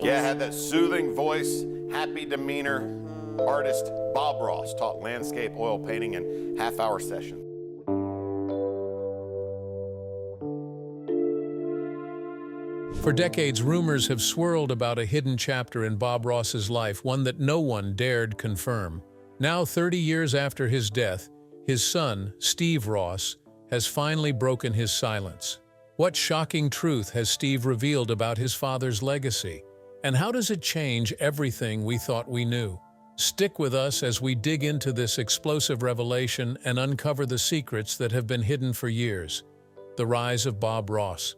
Yeah, had that soothing voice, happy demeanor. Artist Bob Ross taught landscape oil painting in half-hour sessions. For decades, rumors have swirled about a hidden chapter in Bob Ross's life, one that no one dared confirm. Now, 30 years after his death, his son, Steve Ross, has finally broken his silence. What shocking truth has Steve revealed about his father's legacy? And how does it change everything we thought we knew? Stick with us as we dig into this explosive revelation and uncover the secrets that have been hidden for years. The rise of Bob Ross.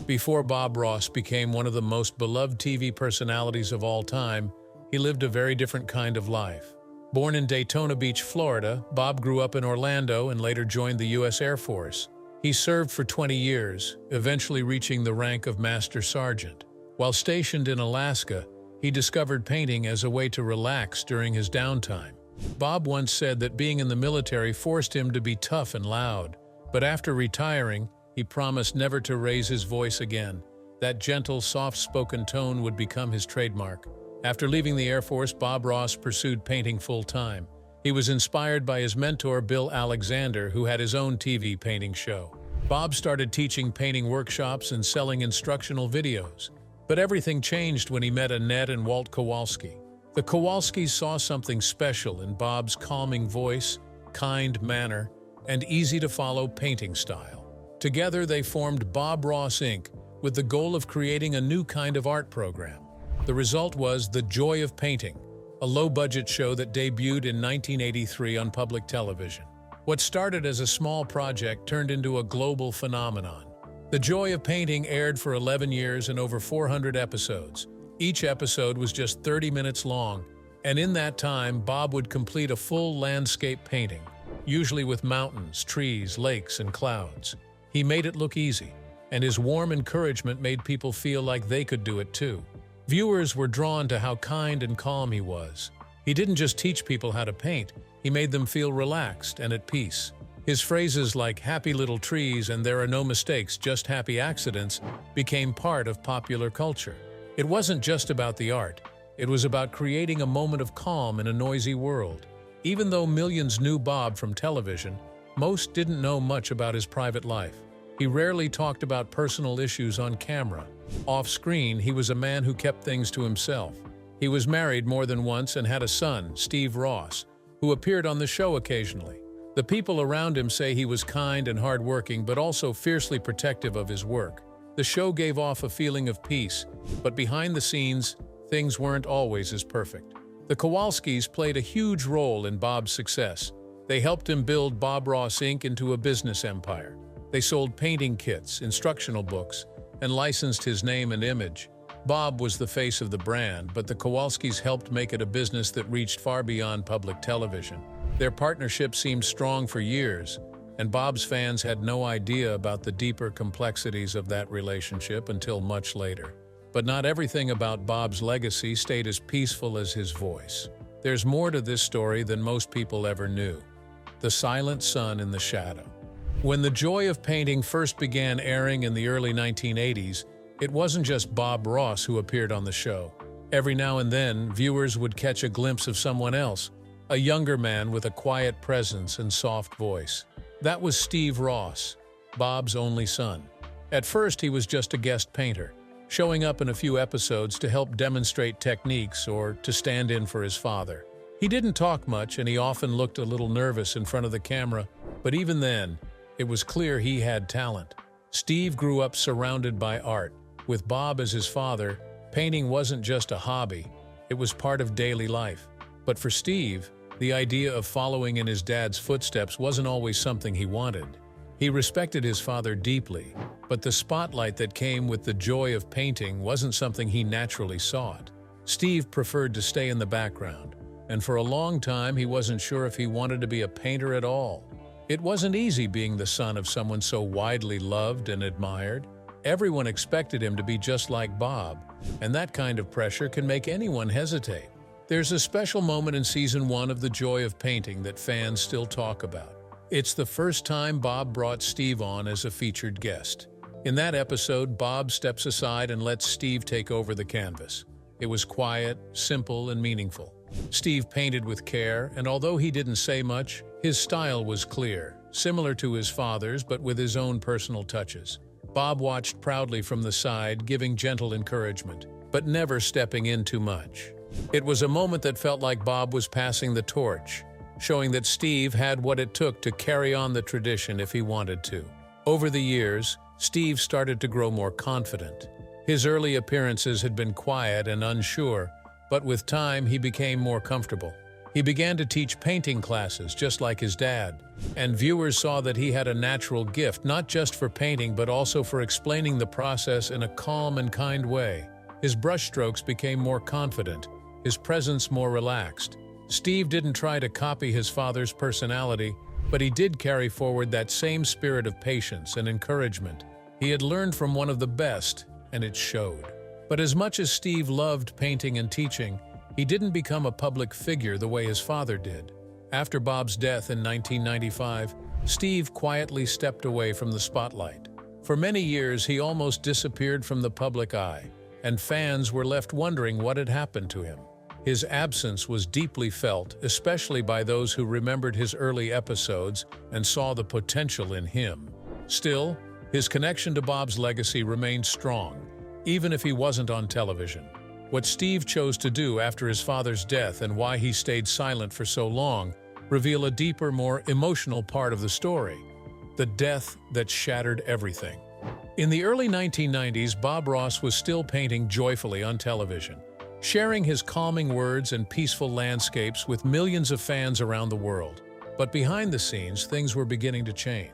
Before Bob Ross became one of the most beloved TV personalities of all time, he lived a very different kind of life. Born in Daytona Beach, Florida, Bob grew up in Orlando and later joined the U.S. Air Force. He served for 20 years, eventually reaching the rank of Master Sergeant. While stationed in Alaska, he discovered painting as a way to relax during his downtime. Bob once said that being in the military forced him to be tough and loud, but after retiring, he promised never to raise his voice again. That gentle, soft-spoken tone would become his trademark. After leaving the Air Force, Bob Ross pursued painting full-time. He was inspired by his mentor, Bill Alexander, who had his own TV painting show. Bob started teaching painting workshops and selling instructional videos. But everything changed when he met Annette and Walt Kowalski. The Kowalskis saw something special in Bob's calming voice, kind manner, and easy-to-follow painting style. Together, they formed Bob Ross Inc., with the goal of creating a new kind of art program. The result was The Joy of Painting, a low-budget show that debuted in 1983 on public television. What started as a small project turned into a global phenomenon. The Joy of Painting aired for 11 years and over 400 episodes. Each episode was just 30 minutes long, and in that time, Bob would complete a full landscape painting, usually with mountains, trees, lakes, and clouds. He made it look easy, and his warm encouragement made people feel like they could do it too. Viewers were drawn to how kind and calm he was. He didn't just teach people how to paint, he made them feel relaxed and at peace. His phrases like "happy little trees" and "there are no mistakes, just happy accidents" became part of popular culture. It wasn't just about the art, it was about creating a moment of calm in a noisy world. Even though millions knew Bob from television, most didn't know much about his private life. He rarely talked about personal issues on camera. Off-screen, he was a man who kept things to himself. He was married more than once and had a son, Steve Ross, who appeared on the show occasionally. The people around him say he was kind and hardworking, but also fiercely protective of his work. The show gave off a feeling of peace, but behind the scenes, things weren't always as perfect. The Kowalskis played a huge role in Bob's success. They helped him build Bob Ross Inc. into a business empire. They sold painting kits, instructional books, and licensed his name and image. Bob was the face of the brand, but the Kowalskis helped make it a business that reached far beyond public television. Their partnership seemed strong for years, and Bob's fans had no idea about the deeper complexities of that relationship until much later. But not everything about Bob's legacy stayed as peaceful as his voice. There's more to this story than most people ever knew. The silent son in the shadow. When The Joy of Painting first began airing in the early 1980s, it wasn't just Bob Ross who appeared on the show. Every now and then, viewers would catch a glimpse of someone else, a younger man with a quiet presence and soft voice. That was Steve Ross, Bob's only son. At first, he was just a guest painter, showing up in a few episodes to help demonstrate techniques or to stand in for his father. He didn't talk much, and he often looked a little nervous in front of the camera, but even then, it was clear he had talent. Steve grew up surrounded by art. With Bob as his father, painting wasn't just a hobby, it was part of daily life. But for Steve, the idea of following in his dad's footsteps wasn't always something he wanted. He respected his father deeply, but the spotlight that came with the joy of painting wasn't something he naturally sought. Steve preferred to stay in the background, and for a long time he wasn't sure if he wanted to be a painter at all. It wasn't easy being the son of someone so widely loved and admired. Everyone expected him to be just like Bob, and that kind of pressure can make anyone hesitate. There's a special moment in Season 1 of The Joy of Painting that fans still talk about. It's the first time Bob brought Steve on as a featured guest. In that episode, Bob steps aside and lets Steve take over the canvas. It was quiet, simple, and meaningful. Steve painted with care, and although he didn't say much, his style was clear, similar to his father's but with his own personal touches. Bob watched proudly from the side, giving gentle encouragement, but never stepping in too much. It was a moment that felt like Bob was passing the torch, showing that Steve had what it took to carry on the tradition if he wanted to. Over the years, Steve started to grow more confident. His early appearances had been quiet and unsure, but with time he became more comfortable. He began to teach painting classes just like his dad, and viewers saw that he had a natural gift not just for painting but also for explaining the process in a calm and kind way. His brushstrokes became more confident, his presence more relaxed. Steve didn't try to copy his father's personality, but he did carry forward that same spirit of patience and encouragement. He had learned from one of the best, and it showed. But as much as Steve loved painting and teaching, he didn't become a public figure the way his father did. After Bob's death in 1995, Steve quietly stepped away from the spotlight. For many years, he almost disappeared from the public eye, and fans were left wondering what had happened to him. His absence was deeply felt, especially by those who remembered his early episodes and saw the potential in him. Still, his connection to Bob's legacy remained strong, even if he wasn't on television. What Steve chose to do after his father's death and why he stayed silent for so long reveal a deeper, more emotional part of the story: the death that shattered everything. In the early 1990s, Bob Ross was still painting joyfully on television, sharing his calming words and peaceful landscapes with millions of fans around the world. But behind the scenes, things were beginning to change.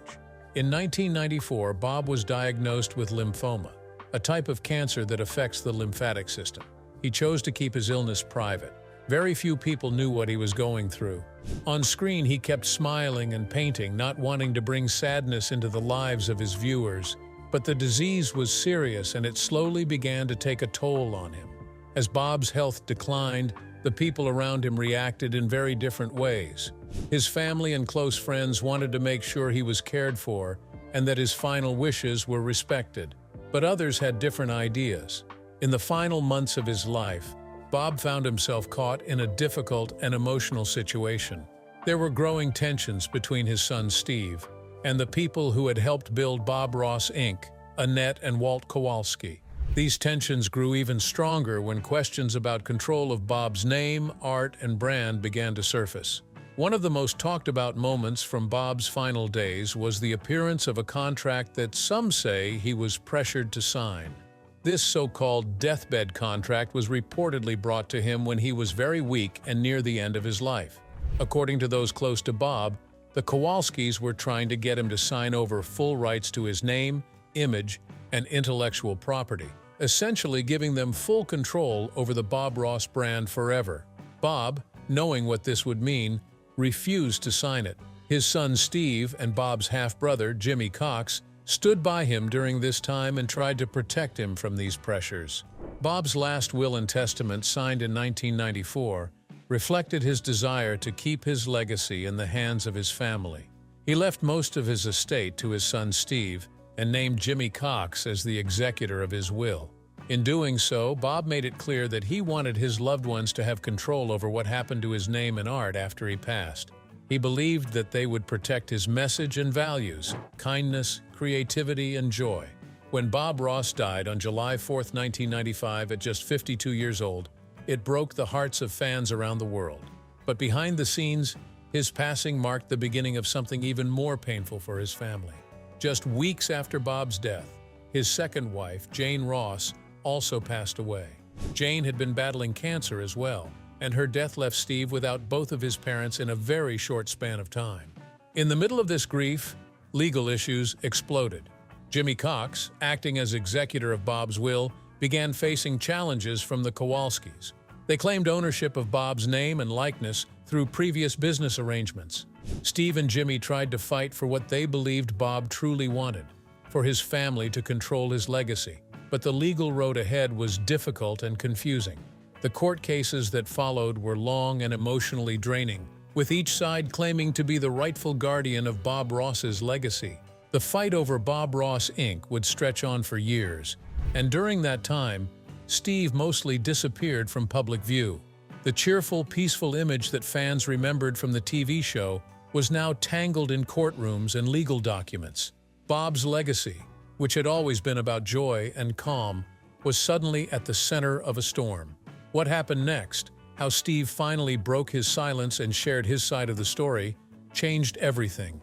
In 1994, Bob was diagnosed with lymphoma, a type of cancer that affects the lymphatic system. He chose to keep his illness private. Very few people knew what he was going through. On screen, he kept smiling and painting, not wanting to bring sadness into the lives of his viewers. But the disease was serious, and it slowly began to take a toll on him. As Bob's health declined, the people around him reacted in very different ways. His family and close friends wanted to make sure he was cared for and that his final wishes were respected. But others had different ideas. In the final months of his life, Bob found himself caught in a difficult and emotional situation. There were growing tensions between his son Steve and the people who had helped build Bob Ross Inc., Annette and Walt Kowalski. These tensions grew even stronger when questions about control of Bob's name, art, and brand began to surface. One of the most talked about moments from Bob's final days was the appearance of a contract that some say he was pressured to sign. This so-called deathbed contract was reportedly brought to him when he was very weak and near the end of his life. According to those close to Bob, the Kowalskis were trying to get him to sign over full rights to his name, image, and intellectual property, essentially giving them full control over the Bob Ross brand forever. Bob, knowing what this would mean, refused to sign it. His son Steve and Bob's half-brother, Jimmy Cox, stood by him during this time and tried to protect him from these pressures. Bob's last will and testament, signed in 1994, reflected his desire to keep his legacy in the hands of his family. He left most of his estate to his son Steve and named Jimmy Cox as the executor of his will. In doing so, Bob made it clear that he wanted his loved ones to have control over what happened to his name and art after he passed. He believed that they would protect his message and values: kindness, creativity, and joy. When Bob Ross died on July 4, 1995, at just 52 years old, it broke the hearts of fans around the world. But behind the scenes, his passing marked the beginning of something even more painful for his family. Just weeks after Bob's death, his second wife, Jane Ross, also passed away. Jane had been battling cancer as well, and her death left Steve without both of his parents in a very short span of time. In the middle of this grief, legal issues exploded. Jimmy Cox, acting as executor of Bob's will, began facing challenges from the Kowalskis. They claimed ownership of Bob's name and likeness through previous business arrangements. Steve and Jimmy tried to fight for what they believed Bob truly wanted, for his family to control his legacy. But the legal road ahead was difficult and confusing. The court cases that followed were long and emotionally draining, with each side claiming to be the rightful guardian of Bob Ross's legacy. The fight over Bob Ross Inc. would stretch on for years, and during that time, Steve mostly disappeared from public view. The cheerful, peaceful image that fans remembered from the TV show was now tangled in courtrooms and legal documents. Bob's legacy, which had always been about joy and calm, was suddenly at the center of a storm. What happened next, how Steve finally broke his silence and shared his side of the story, changed everything.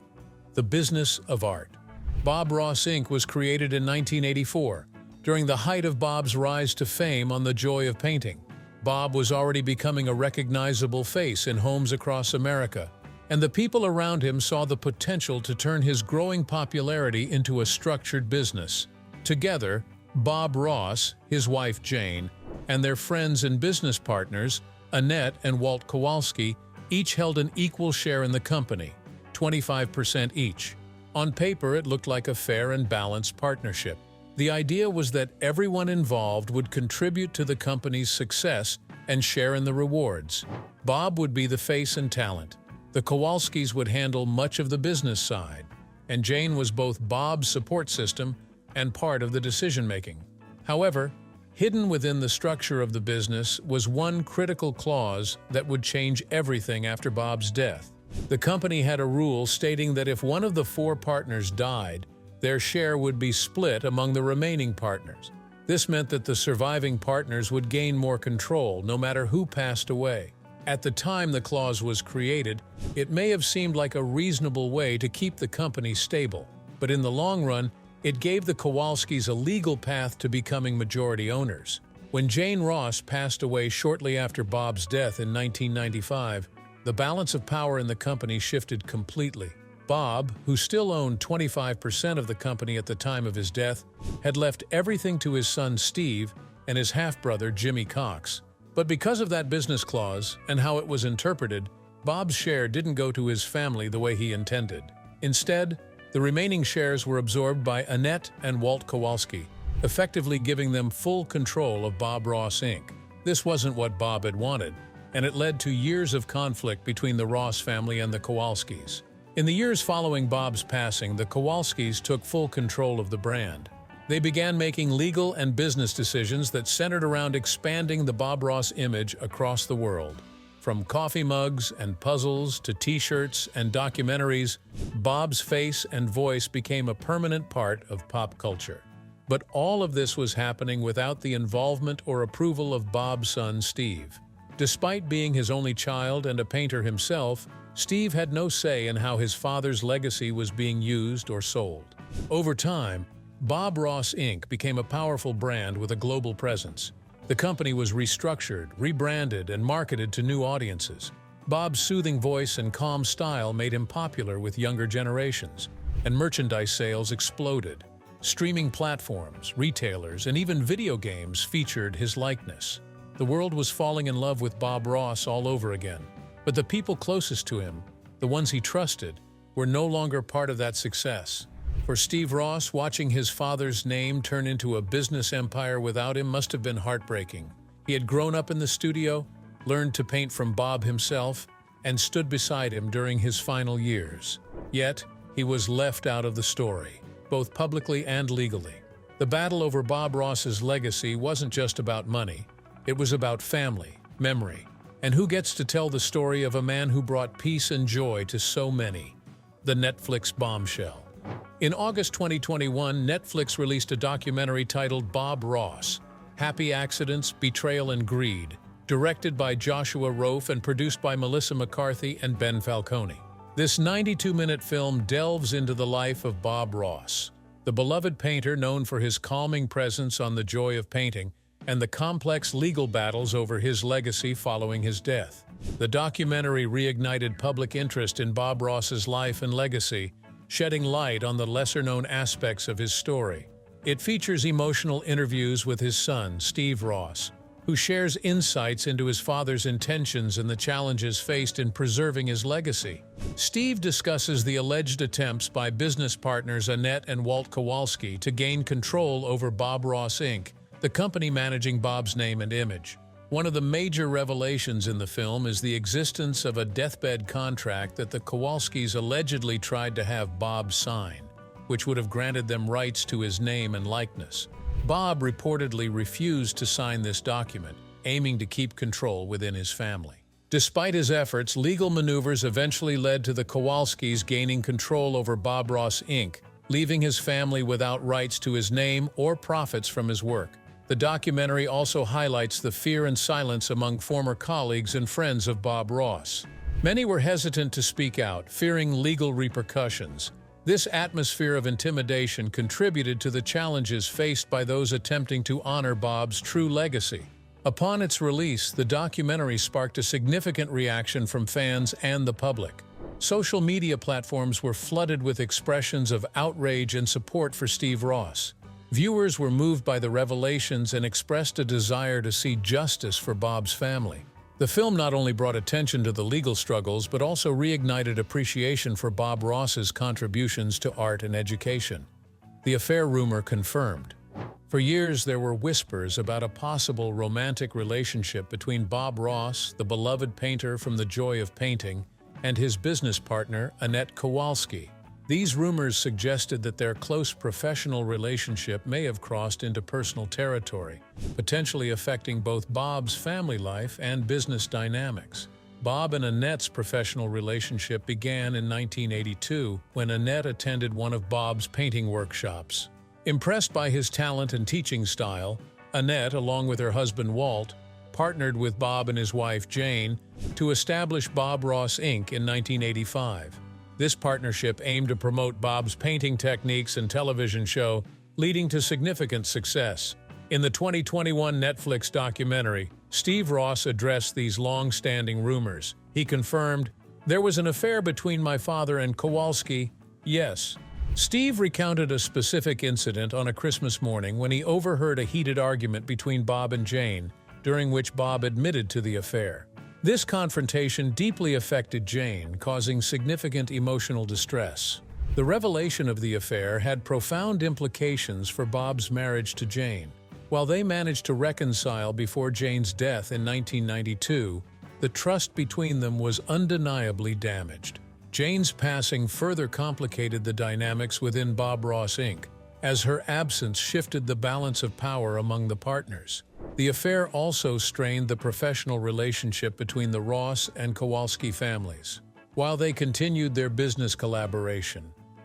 The business of art. Bob Ross Inc. was created in 1984, during the height of Bob's rise to fame on the joy of painting. Bob was already becoming a recognizable face in homes across America, and the people around him saw the potential to turn his growing popularity into a structured business. Together, Bob Ross, his wife Jane, and their friends and business partners, Annette and Walt Kowalski, each held an equal share in the company, 25% each. On paper, it looked like a fair and balanced partnership. The idea was that everyone involved would contribute to the company's success and share in the rewards. Bob would be the face and talent. The Kowalskis would handle much of the business side, and Jane was both Bob's support system and part of the decision-making. However, hidden within the structure of the business was one critical clause that would change everything after Bob's death. The company had a rule stating that if one of the four partners died, their share would be split among the remaining partners. This meant that the surviving partners would gain more control, no matter who passed away. At the time the clause was created, it may have seemed like a reasonable way to keep the company stable, but in the long run, it gave the Kowalskis a legal path to becoming majority owners. When Jane Ross passed away shortly after Bob's death in 1995, the balance of power in the company shifted completely. Bob, who still owned 25% of the company at the time of his death, had left everything to his son Steve and his half-brother Jimmy Cox. But because of that business clause and how it was interpreted, Bob's share didn't go to his family the way he intended. Instead, the remaining shares were absorbed by Annette and Walt Kowalski, effectively giving them full control of Bob Ross Inc. This wasn't what Bob had wanted, and it led to years of conflict between the Ross family and the Kowalskis. In the years following Bob's passing, the Kowalskis took full control of the brand. They began making legal and business decisions that centered around expanding the Bob Ross image across the world. From coffee mugs and puzzles to t-shirts and documentaries, Bob's face and voice became a permanent part of pop culture. But all of this was happening without the involvement or approval of Bob's son, Steve. Despite being his only child and a painter himself, Steve had no say in how his father's legacy was being used or sold. Over time, Bob Ross Inc. became a powerful brand with a global presence. The company was restructured, rebranded, and marketed to new audiences. Bob's soothing voice and calm style made him popular with younger generations, and merchandise sales exploded. Streaming platforms, retailers, and even video games featured his likeness. The world was falling in love with Bob Ross all over again. But the people closest to him, the ones he trusted, were no longer part of that success. For Steve Ross, watching his father's name turn into a business empire without him must have been heartbreaking. He had grown up in the studio, learned to paint from Bob himself, and stood beside him during his final years. Yet, he was left out of the story, both publicly and legally. The battle over Bob Ross's legacy wasn't just about money. It was about family, memory, and who gets to tell the story of a man who brought peace and joy to so many. The Netflix bombshell. In August 2021, Netflix released a documentary titled Bob Ross: Happy Accidents, Betrayal and Greed, directed by Joshua Rofe and produced by Melissa McCarthy and Ben Falcone. This 92-minute film delves into the life of Bob Ross, the beloved painter known for his calming presence on The Joy of Painting and the complex legal battles over his legacy following his death. The documentary reignited public interest in Bob Ross's life and legacy, shedding light on the lesser-known aspects of his story. It features emotional interviews with his son, Steve Ross, who shares insights into his father's intentions and the challenges faced in preserving his legacy. Steve discusses the alleged attempts by business partners Annette and Walt Kowalski to gain control over Bob Ross Inc., the company managing Bob's name and image. One of the major revelations in the film is the existence of a deathbed contract that the Kowalskis allegedly tried to have Bob sign, which would have granted them rights to his name and likeness. Bob reportedly refused to sign this document, aiming to keep control within his family. Despite his efforts, legal maneuvers eventually led to the Kowalskis gaining control over Bob Ross, Inc., leaving his family without rights to his name or profits from his work. The documentary also highlights the fear and silence among former colleagues and friends of Bob Ross. Many were hesitant to speak out, fearing legal repercussions. This atmosphere of intimidation contributed to the challenges faced by those attempting to honor Bob's true legacy. Upon its release, the documentary sparked a significant reaction from fans and the public. Social media platforms were flooded with expressions of outrage and support for Steve Ross. Viewers were moved by the revelations and expressed a desire to see justice for Bob's family. The film not only brought attention to the legal struggles, but also reignited appreciation for Bob Ross's contributions to art and education. The affair rumor confirmed. For years, there were whispers about a possible romantic relationship between Bob Ross, the beloved painter from The Joy of Painting, and his business partner, Annette Kowalski. These rumors suggested that their close professional relationship may have crossed into personal territory, potentially affecting both Bob's family life and business dynamics. Bob and Annette's professional relationship began in 1982 when Annette attended one of Bob's painting workshops. Impressed by his talent and teaching style, Annette, along with her husband Walt, partnered with Bob and his wife Jane to establish Bob Ross, Inc. in 1985. This partnership aimed to promote Bob's painting techniques and television show, leading to significant success. In the 2021 Netflix documentary, Steve Ross addressed these long-standing rumors. He confirmed, "There was an affair between my father and Kowalski, yes." Steve recounted a specific incident on a Christmas morning when he overheard a heated argument between Bob and Jane, during which Bob admitted to the affair. This confrontation deeply affected Jane, causing significant emotional distress. The revelation of the affair had profound implications for Bob's marriage to Jane. While they managed to reconcile before Jane's death in 1992, the trust between them was undeniably damaged. Jane's passing further complicated the dynamics within Bob Ross, Inc., as her absence shifted the balance of power among the partners. The affair also strained the professional relationship between the Ross and Kowalski families. While they continued their business collaboration,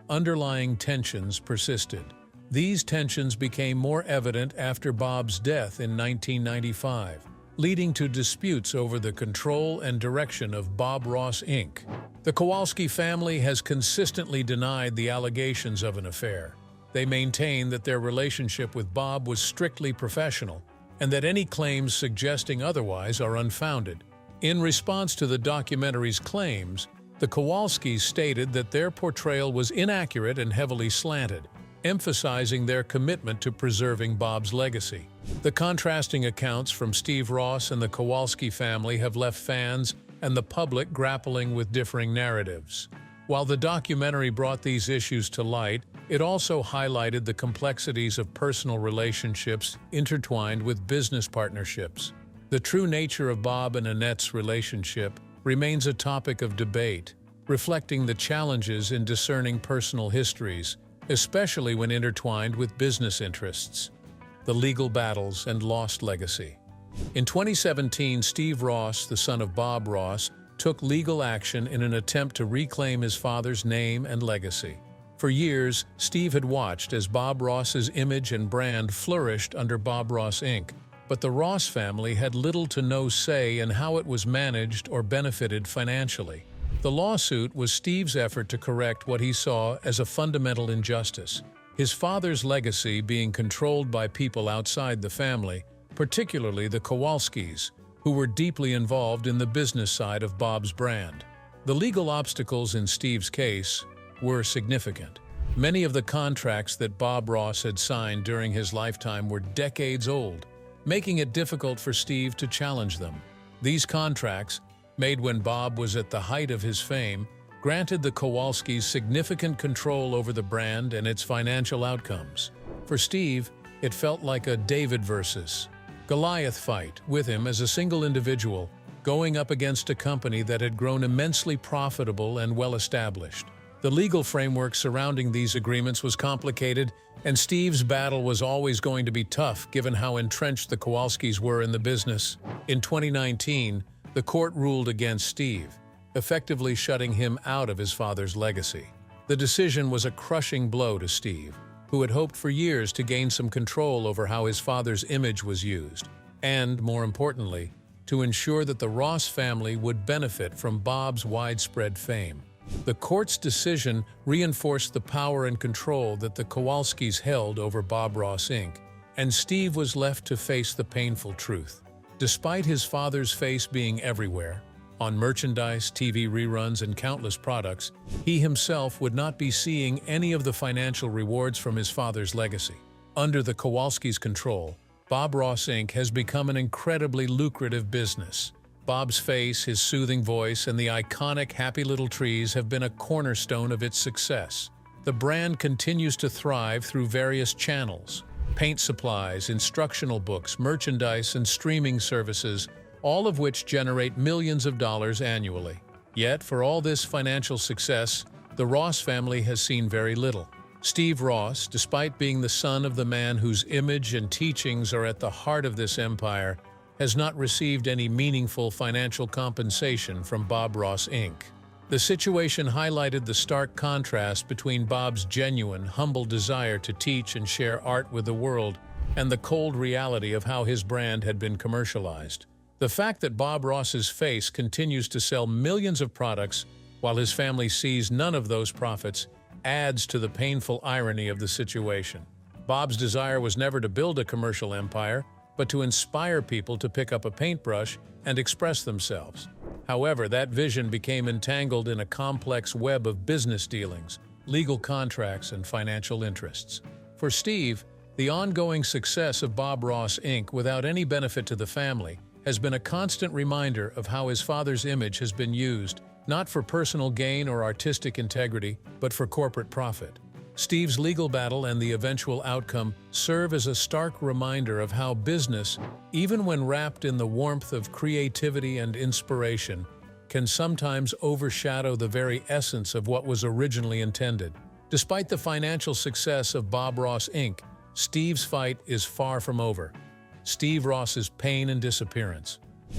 underlying tensions persisted. These tensions became more evident after Bob's death in 1995, leading to disputes over the control and direction of Bob Ross, Inc. The Kowalski family has consistently denied the allegations of an affair. They maintain that their relationship with Bob was strictly professional, and that any claims suggesting otherwise are unfounded. In response to the documentary's claims, the Kowalskis stated that their portrayal was inaccurate and heavily slanted, emphasizing their commitment to preserving Bob's legacy. The contrasting accounts from Steve Ross and the Kowalski family have left fans and the public grappling with differing narratives. While the documentary brought these issues to light, it also highlighted the complexities of personal relationships intertwined with business partnerships. The true nature of Bob and Annette's relationship remains a topic of debate, reflecting the challenges in discerning personal histories, especially when intertwined with business interests. The legal battles and lost legacy. In 2017, Steve Ross, the son of Bob Ross, took legal action in an attempt to reclaim his father's name and legacy. For years, Steve had watched as Bob Ross's image and brand flourished under Bob Ross, Inc., but the Ross family had little to no say in how it was managed or benefited financially. The lawsuit was Steve's effort to correct what he saw as a fundamental injustice, his father's legacy being controlled by people outside the family, particularly the Kowalskis, who were deeply involved in the business side of Bob's brand. The legal obstacles in Steve's case were significant. Many of the contracts that Bob Ross had signed during his lifetime were decades old, making it difficult for Steve to challenge them. These contracts, made when Bob was at the height of his fame, granted the Kowalskis significant control over the brand and its financial outcomes. For Steve, it felt like a David versus Goliath fight, with him as a single individual, going up against a company that had grown immensely profitable and well-established. The legal framework surrounding these agreements was complicated, and Steve's battle was always going to be tough given how entrenched the Kowalskis were in the business. In 2019, the court ruled against Steve, effectively shutting him out of his father's legacy. The decision was a crushing blow to Steve, who had hoped for years to gain some control over how his father's image was used, and, more importantly, to ensure that the Ross family would benefit from Bob's widespread fame. The court's decision reinforced the power and control that the Kowalskis held over Bob Ross Inc., and Steve was left to face the painful truth. Despite his father's face being everywhere, on merchandise, TV reruns, and countless products, he himself would not be seeing any of the financial rewards from his father's legacy. Under the Kowalskis' control, Bob Ross Inc. has become an incredibly lucrative business. Bob's face, his soothing voice, and the iconic Happy Little Trees have been a cornerstone of its success. The brand continues to thrive through various channels: paint supplies, instructional books, merchandise, and streaming services, all of which generate millions of dollars annually. Yet, for all this financial success, the Ross family has seen very little. Steve Ross, despite being the son of the man whose image and teachings are at the heart of this empire, has not received any meaningful financial compensation from Bob Ross Inc. The situation highlighted the stark contrast between Bob's genuine, humble desire to teach and share art with the world and the cold reality of how his brand had been commercialized. The fact that Bob Ross's face continues to sell millions of products while his family sees none of those profits adds to the painful irony of the situation. Bob's desire was never to build a commercial empire, but to inspire people to pick up a paintbrush and express themselves. However, that vision became entangled in a complex web of business dealings, legal contracts, and financial interests. For Steve, the ongoing success of Bob Ross Inc. without any benefit to the family has been a constant reminder of how his father's image has been used, not for personal gain or artistic integrity, but for corporate profit. Steve's legal battle and the eventual outcome serve as a stark reminder of how business, even when wrapped in the warmth of creativity and inspiration, can sometimes overshadow the very essence of what was originally intended. Despite the financial success of Bob Ross Inc., Steve's fight is far from over. Steve Ross's pain and disappearance.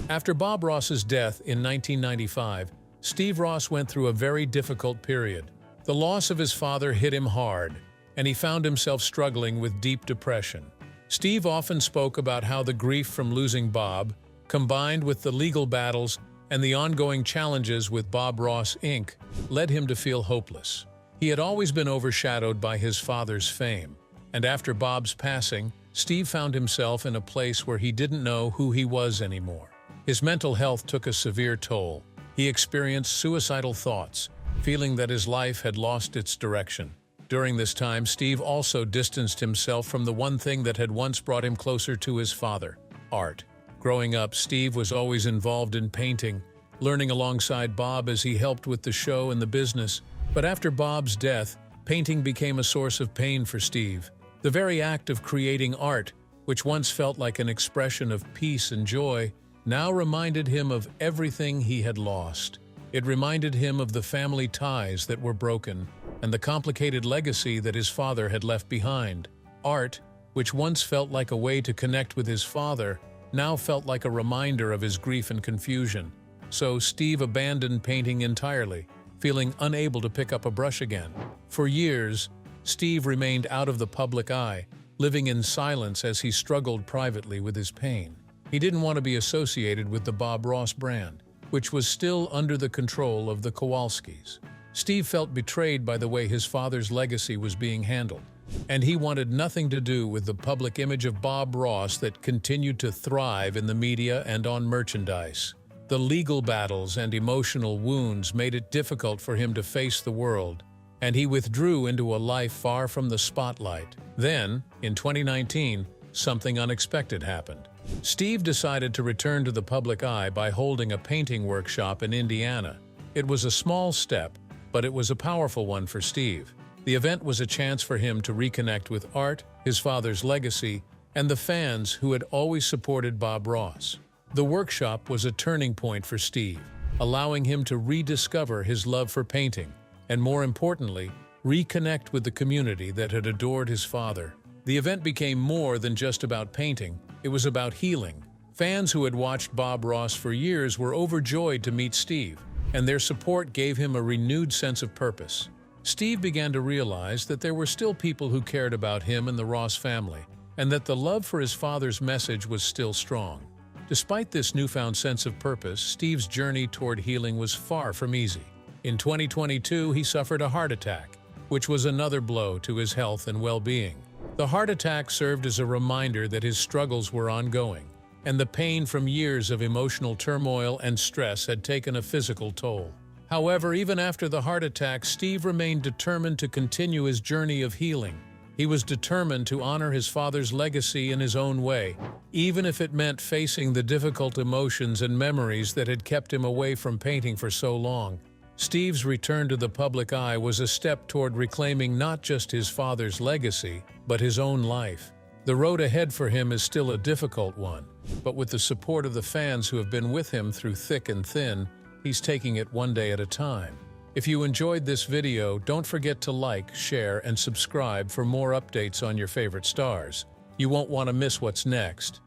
After Bob Ross's death in 1995, Steve Ross went through a very difficult period. The loss of his father hit him hard, and he found himself struggling with deep depression. Steve often spoke about how the grief from losing Bob, combined with the legal battles and the ongoing challenges with Bob Ross Inc., led him to feel hopeless. He had always been overshadowed by his father's fame, and after Bob's passing, Steve found himself in a place where he didn't know who he was anymore. His mental health took a severe toll. He experienced suicidal thoughts, feeling that his life had lost its direction. During this time, Steve also distanced himself from the one thing that had once brought him closer to his father: art. Growing up, Steve was always involved in painting, learning alongside Bob as he helped with the show and the business. But after Bob's death, painting became a source of pain for Steve. The very act of creating art, which once felt like an expression of peace and joy, now reminded him of everything he had lost. It reminded him of the family ties that were broken and the complicated legacy that his father had left behind. Art, which once felt like a way to connect with his father, now felt like a reminder of his grief and confusion. So Steve abandoned painting entirely, feeling unable to pick up a brush again. For years, Steve remained out of the public eye, living in silence as he struggled privately with his pain. He didn't want to be associated with the Bob Ross brand, which was still under the control of the Kowalskis. Steve felt betrayed by the way his father's legacy was being handled, and he wanted nothing to do with the public image of Bob Ross that continued to thrive in the media and on merchandise. The legal battles and emotional wounds made it difficult for him to face the world, and he withdrew into a life far from the spotlight. Then, in 2019, something unexpected happened. Steve decided to return to the public eye by holding a painting workshop in Indiana. It was a small step, but it was a powerful one for Steve. The event was a chance for him to reconnect with art, his father's legacy, and the fans who had always supported Bob Ross. The workshop was a turning point for Steve, allowing him to rediscover his love for painting and more importantly, reconnect with the community that had adored his father. The event became more than just about painting, it was about healing. Fans who had watched Bob Ross for years were overjoyed to meet Steve, and their support gave him a renewed sense of purpose. Steve began to realize that there were still people who cared about him and the Ross family, and that the love for his father's message was still strong. Despite this newfound sense of purpose, Steve's journey toward healing was far from easy. In 2022, he suffered a heart attack, which was another blow to his health and well-being. The heart attack served as a reminder that his struggles were ongoing, and the pain from years of emotional turmoil and stress had taken a physical toll. However, even after the heart attack, Steve remained determined to continue his journey of healing. He was determined to honor his father's legacy in his own way, even if it meant facing the difficult emotions and memories that had kept him away from painting for so long. Steve's return to the public eye was a step toward reclaiming not just his father's legacy, but his own life. The road ahead for him is still a difficult one, but with the support of the fans who have been with him through thick and thin, he's taking it one day at a time. If you enjoyed this video, don't forget to like, share, and subscribe for more updates on your favorite stars. You won't want to miss what's next.